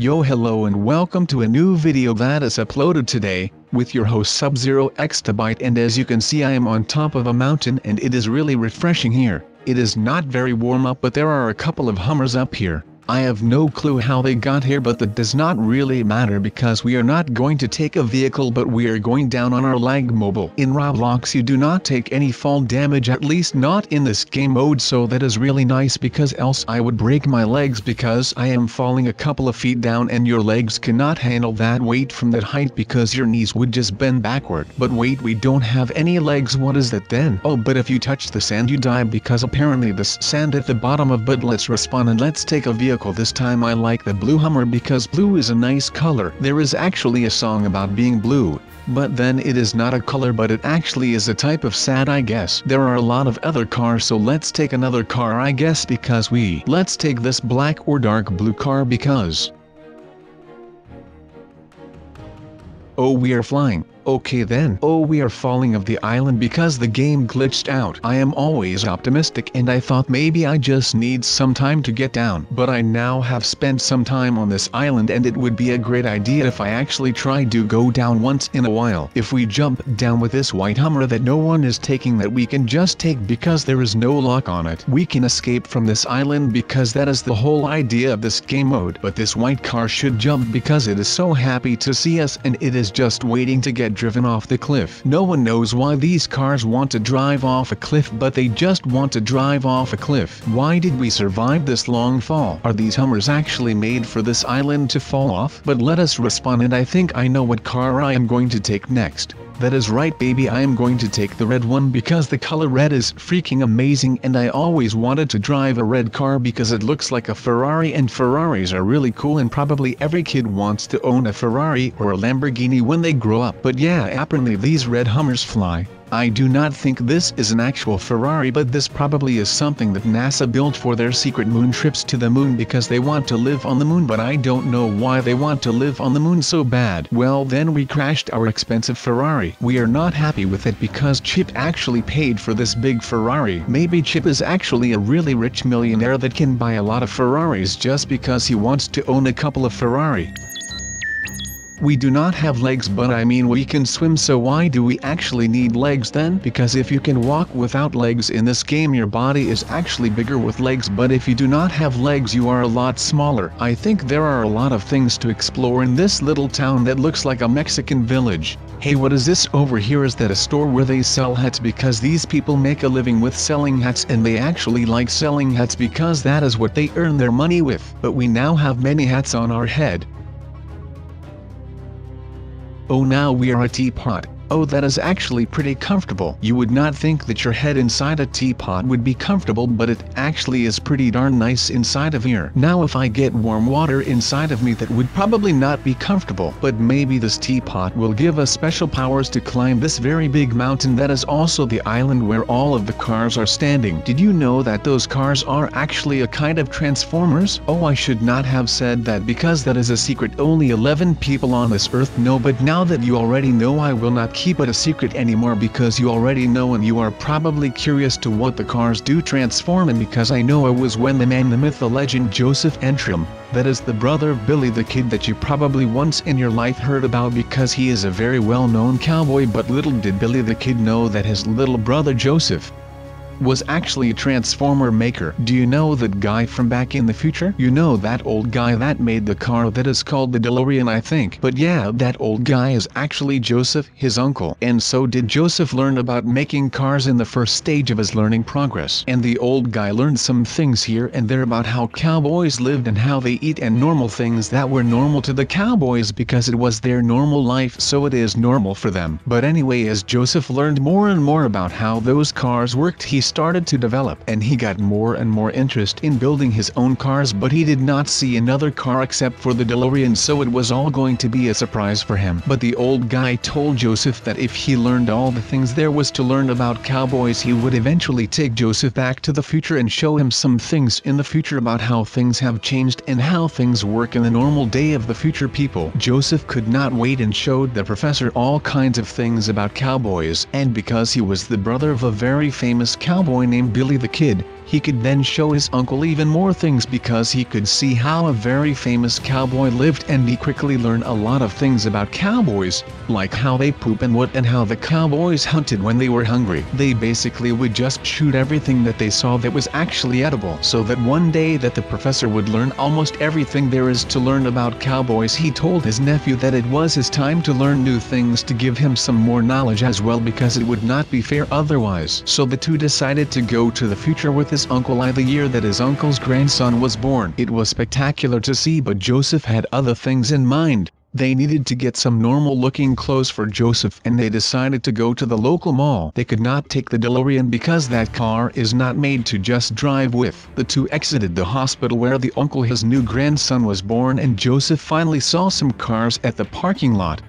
Yo hello and welcome to a new video that is uploaded today, with your host Sub-Zero Exabyte, and as you can see I am on top of a mountain and it is really refreshing here. It is not very warm up but there are a couple of Hummers up here. I have no clue how they got here, but that does not really matter because we are not going to take a vehicle but we are going down on our lag mobile. In Roblox you do not take any fall damage, at least not in this game mode, so that is really nice because else I would break my legs because I am falling a couple of feet down and your legs cannot handle that weight from that height because your knees would just bend backward. But wait, we don't have any legs, what is that then? Oh, but if you touch the sand you die because apparently this sand at the bottom of, but let's respawn and let's take a vehicle. This time I like the blue Hummer because blue is a nice color. There is actually a song about being blue, but then it is not a color but it actually is a type of sad, I guess. There are a lot of other cars, so let's take another car I guess because let's take this black or dark blue car because oh, we are flying. Okay then. Oh, we are falling off the island because the game glitched out. I am always optimistic and I thought maybe I just need some time to get down. But I now have spent some time on this island and it would be a great idea if I actually tried to go down once in a while. If we jump down with this white Hummer that no one is taking, that we can just take because there is no lock on it, we can escape from this island because that is the whole idea of this game mode. But this white car should jump because it is so happy to see us and it is just waiting to get driven off the cliff. No one knows why these cars want to drive off a cliff, but they just want to drive off a cliff. Why did we survive this long fall? Are these Hummers actually made for this island to fall off? But let us respawn and I think I know what car I am going to take next. That is right baby, I am going to take the red one because the color red is freaking amazing and I always wanted to drive a red car because it looks like a Ferrari and Ferraris are really cool and probably every kid wants to own a Ferrari or a Lamborghini when they grow up. But yeah, apparently these red Hummers fly. I do not think this is an actual Ferrari, but this probably is something that NASA built for their secret moon trips to the moon because they want to live on the moon, but I don't know why they want to live on the moon so bad. Well, then we crashed our expensive Ferrari. We are not happy with it because Chip actually paid for this big Ferrari. Maybe Chip is actually a really rich millionaire that can buy a lot of Ferraris just because he wants to own a couple of Ferrari. We do not have legs, but I mean we can swim, so why do we actually need legs then? Because if you can walk without legs in this game your body is actually bigger with legs, but if you do not have legs you are a lot smaller. I think there are a lot of things to explore in this little town that looks like a Mexican village. Hey, what is this over here? Is that a store where they sell hats? Because these people make a living with selling hats and they actually like selling hats because that is what they earn their money with. But we now have many hats on our head. Oh, now we are a teapot. Oh, that is actually pretty comfortable. You would not think that your head inside a teapot would be comfortable, but it actually is pretty darn nice inside of here. Now if I get warm water inside of me that would probably not be comfortable, but maybe this teapot will give us special powers to climb this very big mountain that is also the island where all of the cars are standing. Did you know that those cars are actually a kind of Transformers? Oh, I should not have said that because that is a secret only 11 people on this earth know, but now that you already know I will not keep it a secret anymore because you already know and you are probably curious to what the cars do transform in, because I know it was when the man, the myth, the legend Joseph Antrim, that is the brother of Billy the Kid that you probably once in your life heard about because he is a very well-known cowboy, but little did Billy the Kid know that his little brother Joseph was actually a transformer maker. Do you know that guy from back in the future? You know that old guy that made the car that is called the DeLorean, I think. But yeah, that old guy is actually Joseph, his uncle. And so did Joseph learn about making cars in the first stage of his learning progress. And the old guy learned some things here and there about how cowboys lived and how they eat and normal things that were normal to the cowboys because it was their normal life, so it is normal for them. But anyway, as Joseph learned more and more about how those cars worked, he started to develop and he got more and more interest in building his own cars, but he did not see another car except for the DeLorean, so it was all going to be a surprise for him. But the old guy told Joseph that if he learned all the things there was to learn about cowboys, he would eventually take Joseph back to the future and show him some things in the future about how things have changed and how things work in the normal day of the future people. Joseph could not wait and showed the professor all kinds of things about cowboys, and because he was the brother of a very famous cowboy named Billy the Kid, He could then show his uncle even more things because he could see how a very famous cowboy lived, and he quickly learned a lot of things about cowboys, like how they poop and what, and how the cowboys hunted when they were hungry. They basically would just shoot everything that they saw that was actually edible, so that one day that the professor would learn almost everything there is to learn about cowboys. He told his nephew that it was his time to learn new things to give him some more knowledge as well, because it would not be fair otherwise. So the two decided to go to the future with his uncle the year that his uncle's grandson was born. It was spectacular to see, but Joseph had other things in mind. They needed to get some normal looking clothes for Joseph, and they decided to go to the local mall. They could not take the DeLorean because that car is not made to just drive with. The two exited the hospital where the uncle his new grandson was born, and Joseph finally saw some cars at the parking lot.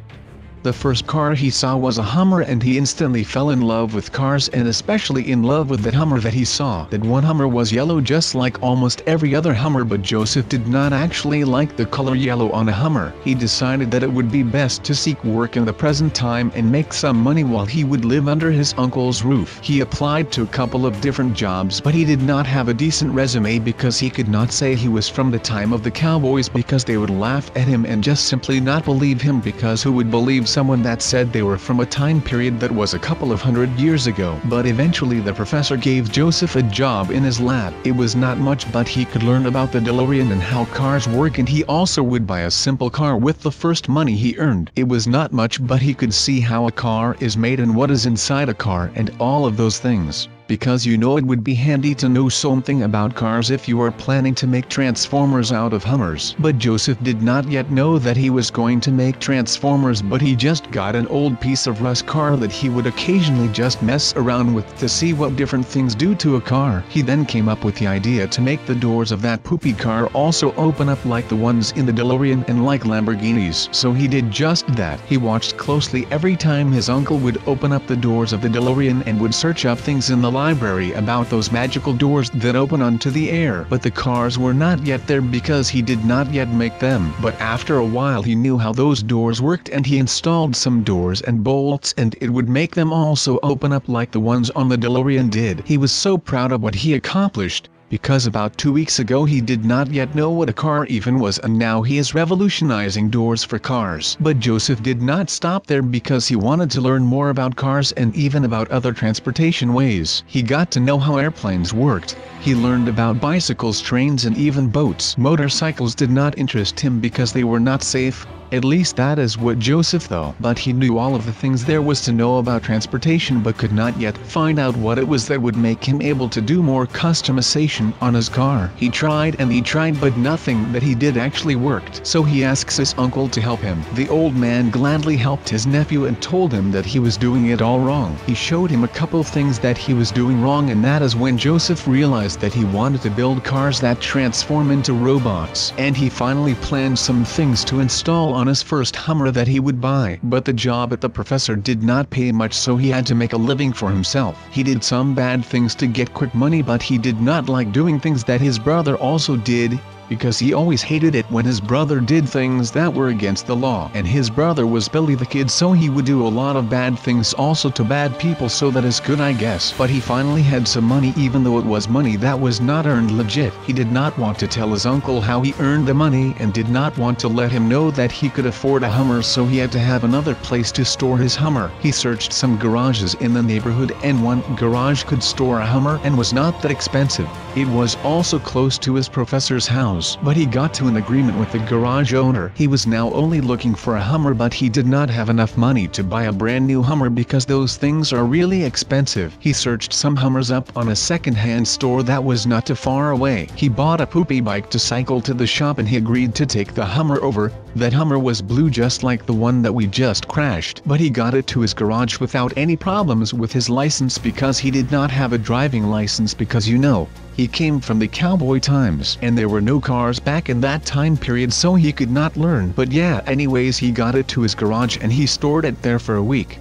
The first car he saw was a Hummer, and he instantly fell in love with cars, and especially in love with that Hummer that he saw. That one Hummer was yellow just like almost every other Hummer, but Joseph did not actually like the color yellow on a Hummer. He decided that it would be best to seek work in the present time and make some money while he would live under his uncle's roof. He applied to a couple of different jobs, but he did not have a decent resume because he could not say he was from the time of the cowboys, because they would laugh at him and just simply not believe him, because who would believe someone that said they were from a time period that was a couple of 100 years ago? But eventually the professor gave Joseph a job in his lab. It was not much, but he could learn about the DeLorean and how cars work, and he also would buy a simple car with the first money he earned. It was not much, but he could see how a car is made and what is inside a car and all of those things. Because it would be handy to know something about cars if you are planning to make Transformers out of Hummers. But Joseph did not yet know that he was going to make Transformers, but he just got an old piece of rust car that he would occasionally just mess around with to see what different things do to a car. He then came up with the idea to make the doors of that poopy car also open up like the ones in the DeLorean and like Lamborghinis. So he did just that. He watched closely every time his uncle would open up the doors of the DeLorean and would search up things in the library about those magical doors that open onto the air. But the cars were not yet there because he did not yet make them. But after a while he knew how those doors worked, and he installed some doors and bolts, and it would make them also open up like the ones on the DeLorean did. He was so proud of what he accomplished, because about 2 weeks ago he did not yet know what a car even was, and now he is revolutionizing doors for cars. But Joseph did not stop there, because he wanted to learn more about cars and even about other transportation ways. He got to know how airplanes worked. He learned about bicycles, trains, and even boats. Motorcycles did not interest him because they were not safe. At least that is what Joseph thought. But he knew all of the things there was to know about transportation, but could not yet find out what it was that would make him able to do more customization on his car. He tried and he tried, but nothing that he did actually worked. So he asks his uncle to help him. The old man gladly helped his nephew and told him that he was doing it all wrong. He showed him a couple things that he was doing wrong, and that is when Joseph realized that he wanted to build cars that transform into robots. And he finally planned some things to install on his first Hummer that he would buy. But the job at the professor did not pay much, so he had to make a living for himself. He did some bad things to get quick money, but he did not like doing things that his brother also did, because he always hated it when his brother did things that were against the law. And his brother was Billy the Kid, so he would do a lot of bad things also to bad people, so that is good, I guess. But he finally had some money, even though it was money that was not earned legit. He did not want to tell his uncle how he earned the money, and did not want to let him know that he could afford a Hummer, so he had to have another place to store his Hummer. He searched some garages in the neighborhood, and one garage could store a Hummer and was not that expensive. It was also close to his professor's house. But he got to an agreement with the garage owner. He was now only looking for a Hummer, but he did not have enough money to buy a brand new Hummer because those things are really expensive. He searched some Hummers up on a second-hand store that was not too far away. He bought a poopy bike to cycle to the shop, and he agreed to take the Hummer over. That Hummer was blue just like the one that we just crashed. But he got it to his garage without any problems with his license, because he did not have a driving license, because he came from the cowboy times, and there were no cars back in that time period, so he could not learn. But yeah, anyways, he got it to his garage and he stored it there for a week.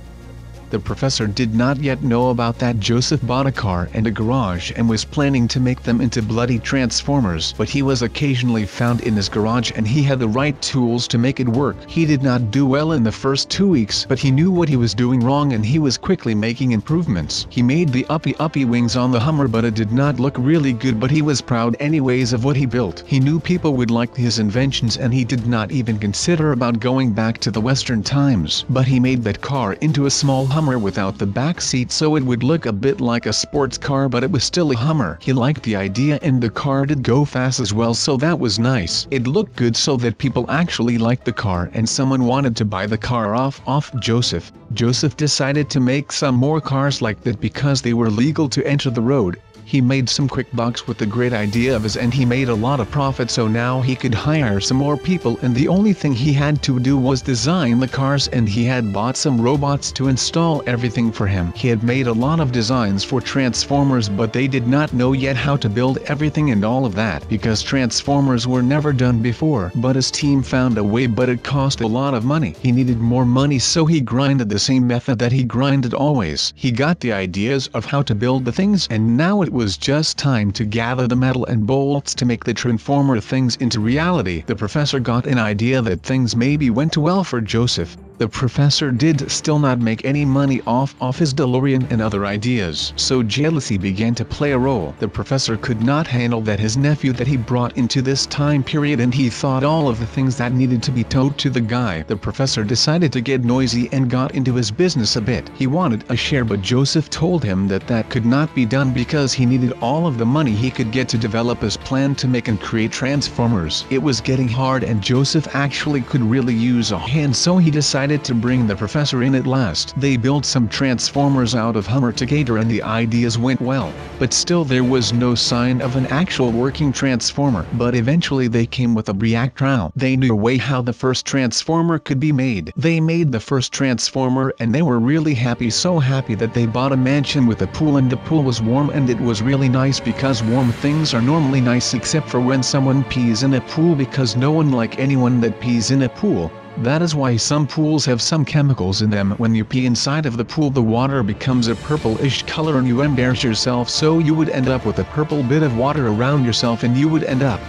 The professor did not yet know about that Joseph bought a car and a garage and was planning to make them into bloody transformers, but he was occasionally found in his garage and he had the right tools to make it work. He did not do well in the first 2 weeks, but he knew what he was doing wrong and he was quickly making improvements. He made the uppy wings on the Hummer, but it did not look really good, but he was proud anyways of what he built. He knew people would like his inventions and he did not even consider about going back to the Western times. But he made that car into a small Hummer without the back seat, so it would look a bit like a sports car, but it was still a Hummer. He liked the idea and the car did go fast as well, so that was nice. It looked good so that people actually liked the car and someone wanted to buy the car off Joseph. Joseph decided to make some more cars like that because they were legal to enter the road. He made some quick bucks with the great idea of his and he made a lot of profit, so now he could hire some more people and the only thing he had to do was design the cars, and he had bought some robots to install everything for him. He had made a lot of designs for Transformers, but they did not know yet how to build everything and all of that because Transformers were never done before. But his team found a way, but it cost a lot of money. He needed more money, so he grinded the same method that he grinded always. He got the ideas of how to build the things, and now it was just time to gather the metal and bolts to make the Transformer things into reality. The professor got an idea that things maybe went too well for Joseph. The professor did still not make any money off his DeLorean and other ideas, so jealousy began to play a role. The professor could not handle that his nephew that he brought into this time period, and he thought all of the things that needed to be told to the guy. The professor decided to get noisy and got into his business a bit. He wanted a share, but Joseph told him that that could not be done because he needed all of the money he could get to develop his plan to make and create Transformers. It was getting hard and Joseph actually could really use a hand, so he decided to bring the professor in at last. They built some Transformers out of Hummer together and the ideas went well, but still there was no sign of an actual working Transformer. But eventually they came with a reactor. They knew a way how the first Transformer could be made. They made the first Transformer and they were really happy, so happy that they bought a mansion with a pool, and the pool was warm and it was really nice because warm things are normally nice except for when someone pees in a pool, because no one like anyone that pees in a pool. That is why some pools have some chemicals in them. When you pee inside of the pool, the water becomes a purplish color and you embarrass yourself, so you would end up with a purple bit of water around yourself and you would end up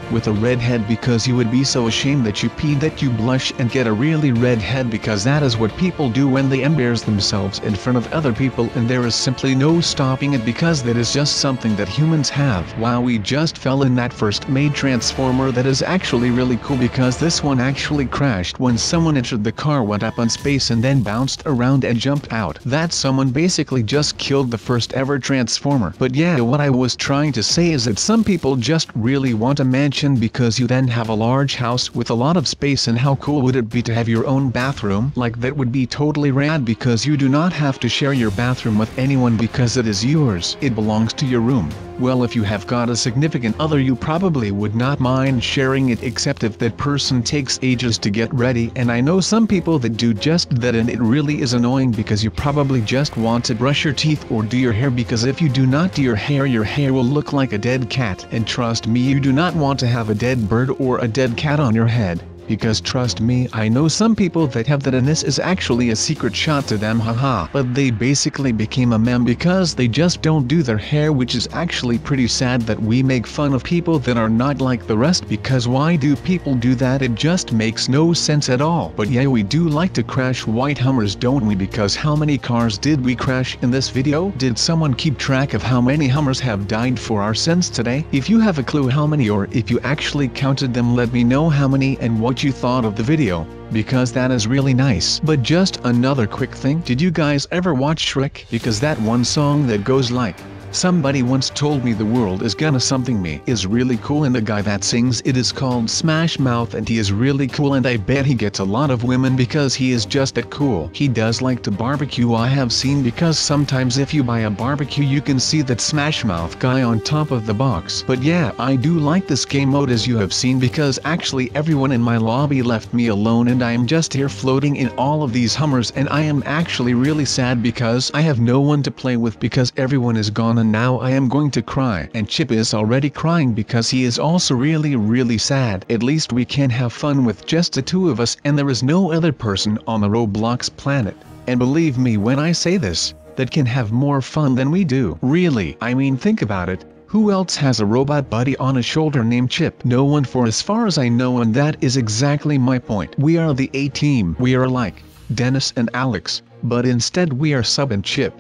with a red head because you would be so ashamed that you peed that you blush and get a really red head, because that is what people do when they embarrass themselves in front of other people, and there is simply no stopping it because that is just something that humans have. Wow, we just fell in that first made Transformer. That is actually really cool because this one actually crashed when someone entered the car, went up on space and then bounced around and jumped out. That someone basically just killed the first ever Transformer. But yeah, what I was trying to say is that some people just really want a mansion because you then have a large house with a lot of space, and how cool would it be to have your own bathroom? Like, that would be totally rad because you do not have to share your bathroom with anyone because it is yours. It belongs to your room. Well, if you have got a significant other, you probably would not mind sharing it, except if that person takes ages to get ready, and I know some people that do just that, and it really is annoying because you probably just want to brush your teeth or do your hair, because if you do not do your hair will look like a dead cat, and trust me, you do not want to have a dead bird or a dead cat on your head. Because trust me, I know some people that have that, and this is actually a secret shot to them, haha. But they basically became a meme because they just don't do their hair, which is actually pretty sad that we make fun of people that are not like the rest, because why do people do that? It just makes no sense at all. But yeah, we do like to crash white Hummers, don't we? Because how many cars did we crash in this video? Did someone keep track of how many Hummers have died for our sins today? If you have a clue how many, or if you actually counted them, let me know how many and what you thought of the video, because that is really nice. But just another quick thing, did you guys ever watch Shrek? Because that one song that goes like, somebody once told me the world is gonna something me, is really cool, and the guy that sings it is called Smash Mouth, and he is really cool, and I bet he gets a lot of women because he is just that cool. He does like to barbecue, I have seen, because sometimes if you buy a barbecue you can see that Smash Mouth guy on top of the box. But yeah, I do like this game mode, as you have seen, because actually everyone in my lobby left me alone and I am just here floating in all of these Hummers, and I am actually really sad because I have no one to play with because everyone is gone, and now I am going to cry. And Chip is already crying because he is also really sad. At least we can have fun with just the two of us, and there is no other person on the Roblox planet. And believe me when I say this, that can have more fun than we do. Really, I mean think about it. Who else has a robot buddy on a shoulder named Chip? No one, for as far as I know, and that is exactly my point. We are the A-Team. We are like Dennis and Alex, but instead we are Sub and Chip.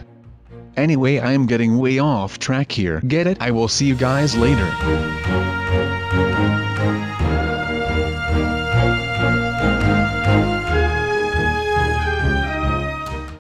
Anyway, I am getting way off track here. Get it? I will see you guys later.